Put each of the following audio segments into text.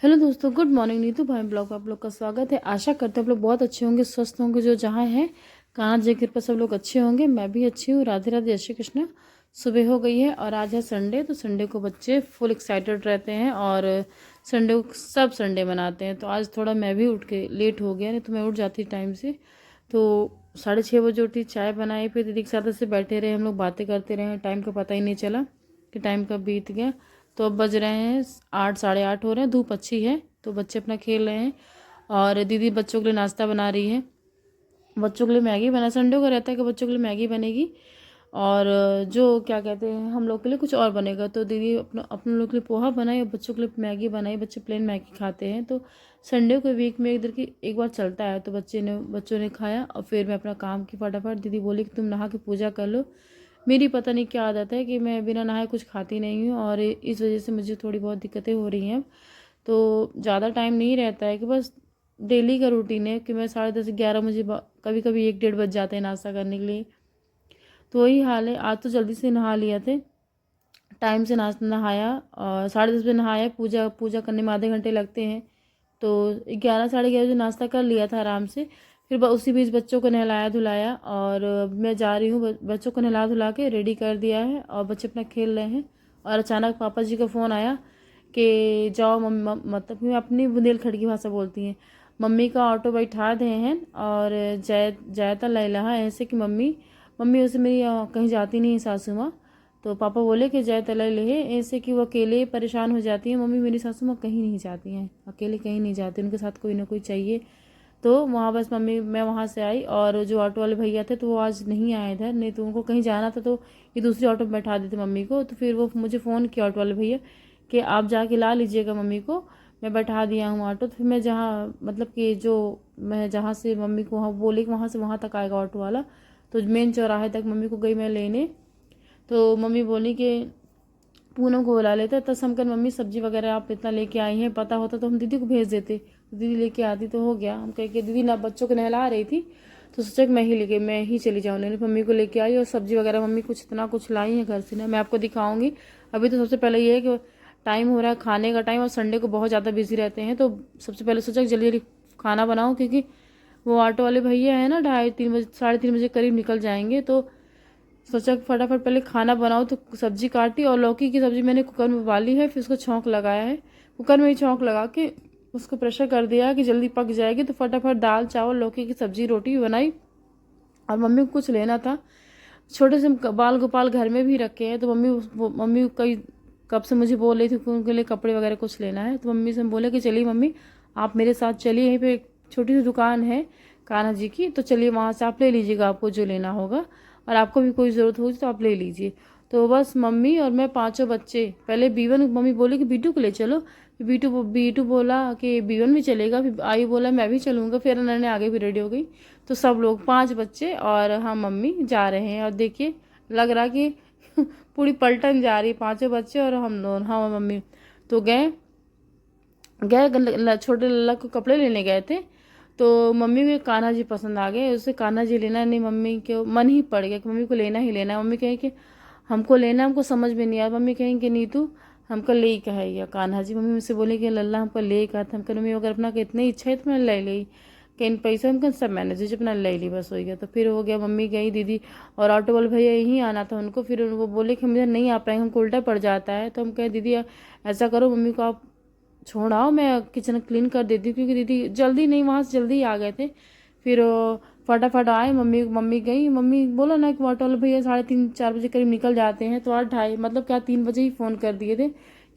Hello दोस्तों, good morning. Neetu भाई blog आप लोग का स्वागत है। आशा करते हैं आप लोग बहुत अच्छे होंगे, स्वस्थ होंगे। जो जहाँ हैं कहाँ जी कृपा सब लोग अच्छे होंगे। मैं भी अच्छी हूँ। राधे राधे, जय श्री कृष्ण। सुबह हो गई है और आज है संडे, तो संडे को बच्चे फुल एक्साइटेड रहते हैं और संडे को सब संडे मनाते हैं। तो आज थोड़ा मैं भी उठ के लेट हो गया, नहीं तो मैं उठ जाती टाइम से। तो 6:30 बजे उठी, चाय बनाई, फिर दीदी के साथ ऐसे बैठे रहे, हम लोग बातें करते रहे। टाइम का पता ही नहीं चला कि टाइम कब बीत गया। तो अब बज रहे हैं 8, 8:30 हो रहे हैं। धूप अच्छी है तो बच्चे अपना खेल रहे हैं और दीदी बच्चों के लिए नाश्ता बना रही है। बच्चों के लिए मैगी बना, संडे को रहता है कि बच्चों के लिए मैगी बनेगी और जो क्या कहते हैं हम लोग के लिए कुछ और बनेगा। तो दीदी अपने लोग के लिए पोहा बनाई और बच्चों के लिए मैगी बनाई। बच्चे प्लेन मैगी खाते हैं, तो संडे को वीक में इधर की एक बार चलता है। तो बच्चों ने खाया और फिर मैं अपना काम की फटाफट। दीदी बोली कि तुम नहा के पूजा कर लो। मेरी पता नहीं क्या आदत है कि मैं बिना नहाए कुछ खाती नहीं हूँ और इस वजह से मुझे थोड़ी बहुत दिक्कतें हो रही हैं। तो ज़्यादा टाइम नहीं रहता है कि बस डेली का रूटीन है कि मैं 10:30 11 मुझे कभी कभी 1 डेढ़ बज जाते हैं नाश्ता करने के लिए। तो वही हाल है। आज तो जल्दी से नहा लिया थे, टाइम से नाश्ता नहाया और 10:30 बजे नहाया। पूजा पूजा करने में आधे घंटे लगते हैं, तो 11 साढ़े 11 बजे नाश्ता कर लिया था आराम से। फिर उसी बीच बच्चों को नहलाया धुलाया और मैं जा रही हूँ। बच्चों को नहला धुला के रेडी कर दिया है और बच्चे अपना खेल रहे हैं। और अचानक पापा जी का फ़ोन आया कि जाओ मम्मी, मतलब मैं अपनी बुंदेलखंड की भाषा बोलती हैं, मम्मी का ऑटो बैठा दे हैं और जायता लैला ऐसे कि मम्मी मम्मी उसे मेरी कहीं जाती नहीं है सासू माँ। तो पापा बोले कि जय तला ले, ऐसे कि वो अकेले परेशान हो जाती है। मम्मी मेरी सासू माँ कहीं नहीं जाती हैं, अकेले कहीं नहीं जाती, उनके साथ कोई ना कोई चाहिए। तो वहाँ बस मम्मी, मैं वहाँ से आई और जो ऑटो वाले भैया थे तो वो आज नहीं आए इधर, नहीं तो उनको कहीं जाना था तो ये दूसरी ऑटो में बैठा देते मम्मी को। तो फिर वो मुझे फ़ोन किया ऑटो वाले भैया कि आप जाके ला लीजिएगा मम्मी को, मैं बैठा दिया हूँ ऑटो। तो फिर मैं जहाँ, मतलब कि जो मैं जहाँ से मम्मी को वहाँ बोले कि वहाँ से वहाँ तक आएगा ऑटो वाला, तो मेन चौराहे तक मम्मी को गई मैं लेने। तो मम्मी बोली कि पूनम को बुला लेते। तो समकर मम्मी सब्जी वगैरह आप इतना लेके आई हैं, पता होता तो हम दीदी को भेज देते, तो दीदी लेके आती तो हो गया। हम कह के दीदी ना बच्चों को नहला रही थी तो सोचा कि मैं ही चली जाऊँ लेने। मम्मी को लेके आई और सब्जी वगैरह मम्मी कुछ इतना कुछ लाई है घर से ना, मैं आपको दिखाऊंगी। अभी तो सबसे पहले ये है कि टाइम हो रहा है खाने का टाइम और संडे को बहुत ज़्यादा बिजी रहते हैं। तो सबसे पहले सोचा कि जल्दी जल्दी खाना बनाऊँ, क्योंकि वो ऑटो वाले भैया है ना 2:30 3 बजे 3:30 बजे करीब निकल जाएंगे। तो सोचा कि फटाफट पहले खाना बनाओ। तो सब्जी काटी और लौकी की सब्जी मैंने कुकर में उबाली है, फिर उसको छौंक लगाया है। कुकर में ही छौंक लगा के उसको प्रेशर कर दिया कि जल्दी पक जाएगी। तो फटाफट दाल चावल लौकी की सब्जी रोटी भी बनाई। और मम्मी को कुछ लेना था, छोटे से बाल गोपाल घर में भी रखे हैं। तो मम्मी कई कब से मुझे बोल रही थी कि उनके लिए कपड़े वगैरह कुछ लेना है। तो मम्मी से हम बोले कि चलिए मम्मी आप मेरे साथ चलिए, यहीं पे एक छोटी सी दुकान है कान्हा जी की, तो चलिए वहाँ से आप ले लीजिएगा आपको जो लेना होगा, और आपको भी कोई ज़रूरत होगी तो आप ले लीजिए। तो बस मम्मी और मैं पांचों बच्चे, पहले बीवन मम्मी बोली कि बीटू को ले चलो, फिर बीटू बोला कि बीवन भी चलेगा, फिर आई बोला मैं भी चलूँगा, फिर उन्होंने आगे भी रेडी हो गई। तो सब लोग 5 बच्चे और हम मम्मी जा रहे हैं। और देखिए लग रहा कि पूरी पलटन जा रही, पांचों बच्चे और हम दोनों, हम मम्मी। तो गए गए छोटे लल्ला को कपड़े लेने गए थे। तो मम्मी को कान्हा जी पसंद आ गए, उसे कान्हा जी लेना नहीं, मम्मी के मन ही पड़ गया कि मम्मी को लेना ही लेना है। मम्मी कहे कि हमको लेना, हमको समझ में नहीं आया। मम्मी कहें कि नीतू हमको ले ही कहा या कान्हा जी। मम्मी मुझसे बोले कि लल्ला हमको ले कहा था। हमको मम्मी अगर अपना इतनी इच्छा है तो मैं ले ली, कहीं पैसा हमको सब मैनेज हो अपना ले ली, बस हो गया। तो फिर हो गया, मम्मी गई, दीदी और ऑटो वाले भैया यहीं आना था उनको। फिर वो बोले कि हम इधर नहीं आ पाएंगे, हमको उल्टा पड़ जाता है। तो हम कहे दीदी ऐसा करो मम्मी को आप छोड़ आओ, मैं किचन क्लीन कर देती हूँ, क्योंकि दीदी जल्दी नहीं, वहाँ से जल्दी आ गए थे। फिर फटाफट आए, मम्मी मम्मी गई। मम्मी बोला ना कि ऑटो वाले भैया 3:30 4 बजे करीब निकल जाते हैं, तो 8 ढाई मतलब क्या 3 बजे ही फ़ोन कर दिए थे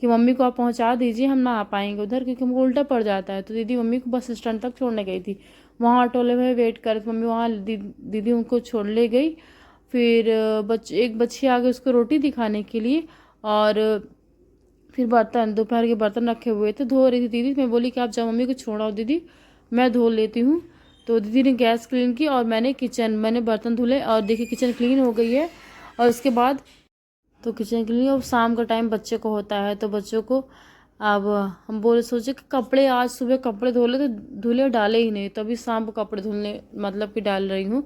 कि मम्मी को आप पहुँचा दीजिए, हम ना आ पाएंगे उधर क्योंकि हमको उल्टा पड़ जाता है। तो दीदी मम्मी को बस स्टैंड तक छोड़ने गई थी, वहाँ ऑटो वाले भैया वेट कर, मम्मी वहाँ दीदी उनको छोड़ ले गई। फिर एक बच्ची आ गई उसको रोटी दिखाने के लिए, और फिर बर्तन, दोपहर के बर्तन रखे हुए थे धो रही थी दीदी। मैं बोली कि आप जाओ मम्मी को छोड़ाओ दीदी, मैं धो लेती हूँ। तो दीदी ने गैस क्लीन की और मैंने बर्तन धुले और देखिए किचन क्लीन हो गई है। और उसके बाद तो किचन क्लीन, और शाम का टाइम बच्चे को होता है तो बच्चों को अब हम बोले सोचे कि कपड़े आज सुबह कपड़े धोले तो धुले डाले ही नहीं, तभी शाम को कपड़े धुलने मतलब कि डाल रही हूँ।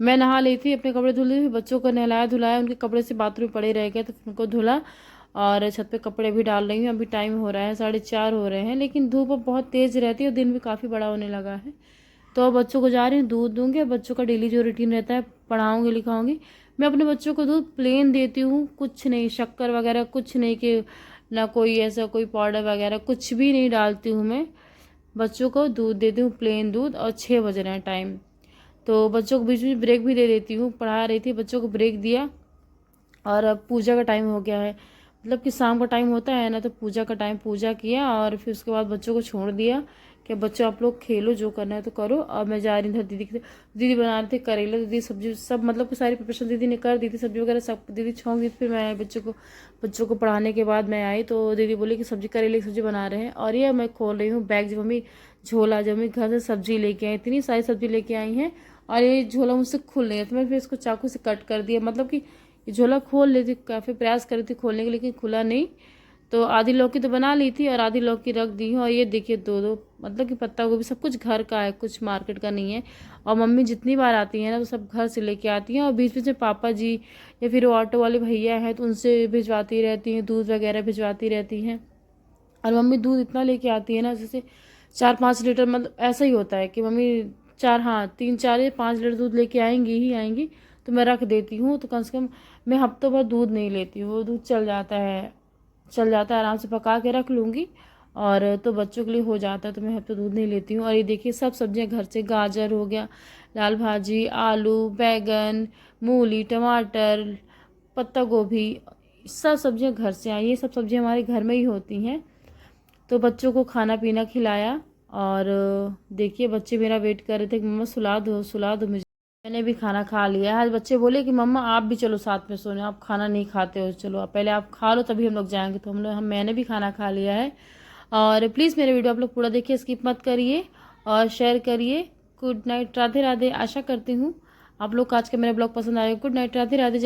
मैं नहा ली थी, अपने कपड़े धुल रही थी, बच्चों को नहलाया धुलाया, उनके कपड़े से बाथरूम पड़े रह गए तो उनको धुला। और छत पे कपड़े भी डाल रही हूँ। अभी टाइम हो रहा है 4:30 हो रहे हैं, लेकिन धूप अब बहुत तेज़ रहती है और दिन भी काफ़ी बड़ा होने लगा है। तो अब बच्चों को जा रही हूँ, दूध दूँगी। बच्चों का डेली जो रूटीन रहता है, पढ़ाऊँगी लिखाऊँगी। मैं अपने बच्चों को दूध प्लेन देती हूँ, कुछ नहीं, शक्कर वगैरह कुछ नहीं, कि ना कोई ऐसा कोई पाउडर वगैरह कुछ भी नहीं डालती हूँ मैं। बच्चों को दूध देती हूँ प्लेन दूध। और 6 बज रहे हैं टाइम, तो बच्चों को बीच में ब्रेक भी दे देती हूँ। पढ़ा रही थी, बच्चों को ब्रेक दिया। और अब पूजा का टाइम हो गया है, मतलब कि शाम का टाइम होता है ना, तो पूजा का टाइम, पूजा किया और फिर उसके बाद बच्चों को छोड़ दिया कि बच्चों आप लोग खेलो, जो करना है तो करो। और मैं जा रही थी दीदी के, दीदी बना रहे थे करेले, दीदी सब्जी सब, मतलब कि सारी प्रिपरेशन दीदी ने कर दी थी, सब्जी वगैरह सब दीदी छोंक दी थी। फिर मैं आई बच्चों को पढ़ाने के बाद मैं आई तो दीदी बोली कि सब्जी, करेले की सब्जी बना रहे हैं। और ये मैं खोल रही हूँ बैग, जो मम्मी झोला, जो मम्मी घर से सब्जी लेके आई, इतनी सारी सब्जी लेके आई हैं और ये झोला मुझसे खुल नहीं है, तो मैं फिर इसको चाकू से कट कर दिया। मतलब कि ये झोला खोल लेती, काफ़ी प्रयास करी थी खोलने के, लेकिन खुला नहीं। तो आधी लौकी तो बना ली थी और आधी लौकी रख दी हूँ। और ये देखिए दो दो, मतलब कि पत्ता गोभी सब कुछ घर का है, कुछ मार्केट का नहीं है। और मम्मी जितनी बार आती है ना, तो सब घर से लेके आती हैं। और बीच बीच में पापा जी या फिर ऑटो वाले भैया हैं, तो उनसे भिजवाती रहती हैं, दूध वगैरह भिजवाती रहती हैं। और मम्मी दूध इतना लेके आती है ना, जैसे 4-5 लीटर, मतलब ऐसा ही होता है कि मम्मी 3-4 या 5 लीटर दूध लेके आएंगी ही आएंगी। तो मैं रख देती हूँ, तो कम से कम मैं हफ्तों भर दूध नहीं लेती हूँ, वो दूध चल जाता है, आराम से पका के रख लूँगी। और तो बच्चों के लिए हो जाता है, तो मैं हफ्ते दूध नहीं लेती हूँ। और ये देखिए सब सब्जियां घर से, गाजर हो गया, लाल भाजी, आलू, बैगन, मूली, टमाटर, पत्ता गोभी, सब सब्जियां घर से आई। ये सब सब्जियां हमारे घर में ही होती हैं। तो बच्चों को खाना पीना खिलाया। और देखिए बच्चे मेरा वेट कर रहे थे कि मम्मा सुला दो मुझे। मैंने भी खाना खा लिया है। आज बच्चे बोले कि मम्मा आप भी चलो साथ में सोने, आप खाना नहीं खाते हो, चलो पहले आप खा लो तभी हम लोग जाएंगे। तो मैंने भी खाना खा लिया है। और प्लीज़ मेरे वीडियो आप लोग पूरा देखिए, स्किप मत करिए और शेयर करिए। Good night, Radhe Radhe. आशा करती हूँ आप लोग को आज का मेरा ब्लॉग पसंद आएगा। Good night, Radhe Radhe.